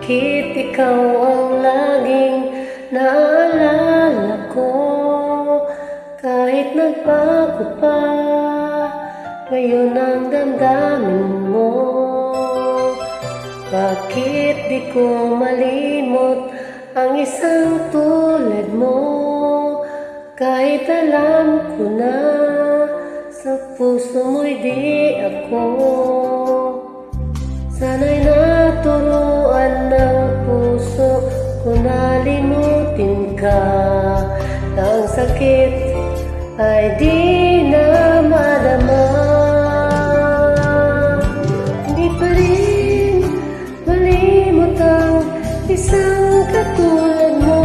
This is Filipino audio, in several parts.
Bakit ikaw ang laging naalala ko? Kahit nagbago pa, ngayon ang damdamin mo. Bakit di ko malimot ang isang tulad mo? Kahit alam ko na sa puso mo'y di ako. Sana'y naturuan ng puso ko na limutin ka, na ang sakit ay di na madama. Hindi pa rin malimot ang isang katulad mo.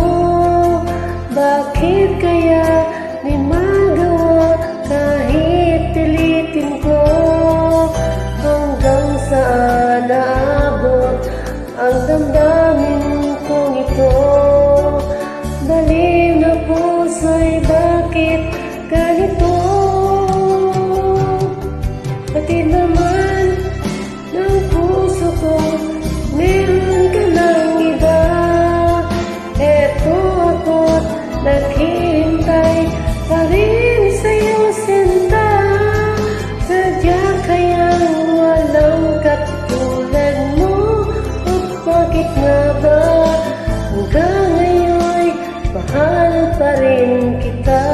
Bakit kaya di magawa kahit pilitin ko? Hanggang saan naabot ang damdamin kong ito? Baliw na puso'y bakit ganito? Pati naman ng puso ko meron ka ng iba. Eto ako't naghihintay pa rin sa'yo, sinta. Sadya kayang walang katulad mo? O bakit nga ba hanggang ngayon'y mahal pa rin kita?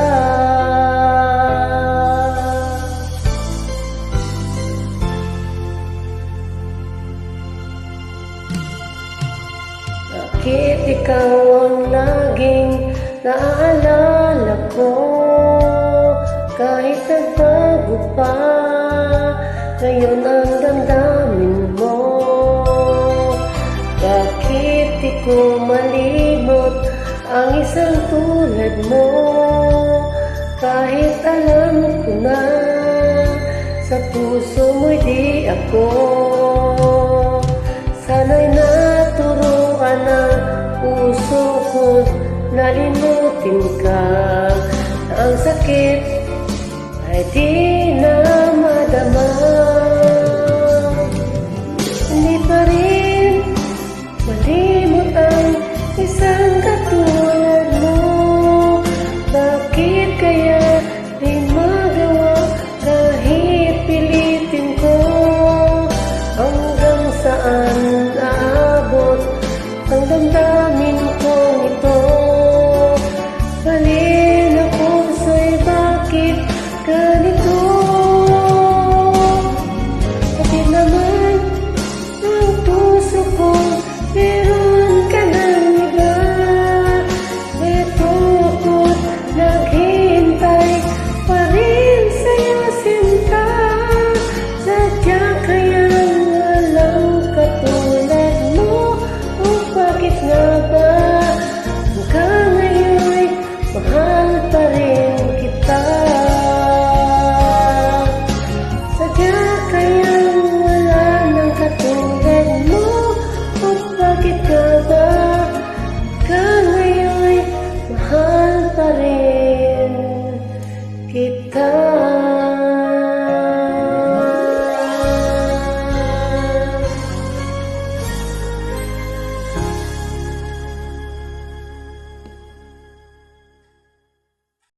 Bakit ikaw ang laging naaalala ko? Kahit nagbago pa, ngayon ang damdamin mo. Bakit di ko malimot ang isang tulad mo? Kahit alam ko na sa puso mo'y di ako. Sana'y naturuan ng puso ko na limutin ka, na ang sakit ay di na madama. Hindi pa rin malimot ang isang katulad mo. Bakit kaya di magawa kahit pilitin ko? Hanggang saan naabot ang damdamin kong ito? Baliw na puso'y bakit ganito?